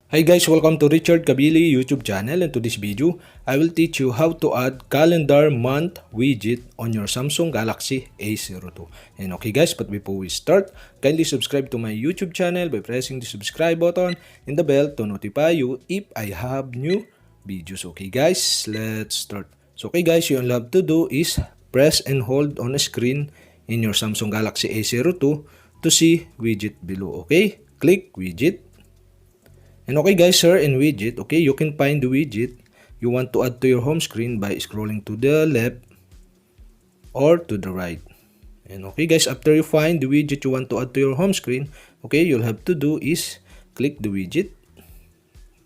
Hi guys, welcome to Richard Cabile YouTube channel, and to this video, I will teach you how to add calendar month widget on your Samsung Galaxy A02. And okay guys, but before we start, kindly subscribe to my YouTube channel by pressing the subscribe button and the bell to notify you if I have new videos. Okay guys, let's start. So okay guys, you all have to do is press and hold on a screen in your Samsung Galaxy A02 to see widget below. Okay, click widget. And okay guys, here in widget, okay, you can find the widget you want to add to your home screen by scrolling to the left or to the right. And okay guys, after you find the widget you want to add to your home screen, okay, you'll have to do is click the widget.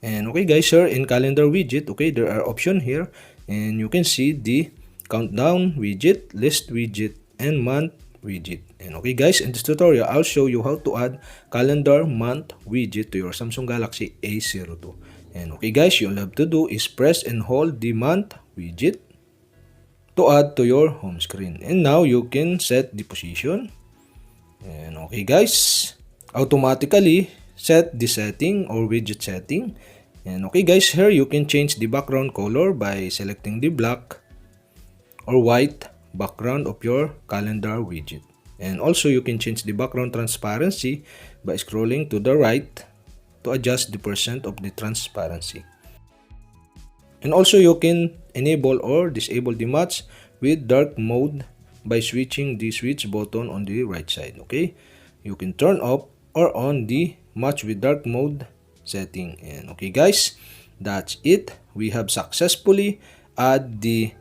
And okay guys, here in calendar widget, okay, there are options here and you can see the countdown widget, list widget, and month widget. And okay guys, in this tutorial, I'll show you how to add calendar month widget to your Samsung Galaxy A02. And okay guys, you'll have to do is press and hold the month widget to add to your home screen. And now you can set the position. And okay guys, automatically set the setting or widget setting. And okay guys, here you can change the background color by selecting the black or white background of your calendar widget. And also you can change the background transparency by scrolling to the right to adjust the percent of the transparency. And also you can enable or disable the match with dark mode by switching the switch button on the right side. Okay, you can turn off or on the match with dark mode setting. And okay guys, that's it. We have successfully added the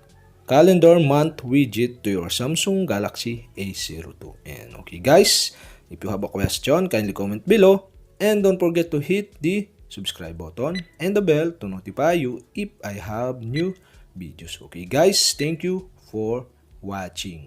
calendar month widget to your Samsung Galaxy A02. And okay guys, if you have a question, kindly comment below and don't forget to hit the subscribe button and the bell to notify you if I have new videos. Okay guys, thank you for watching.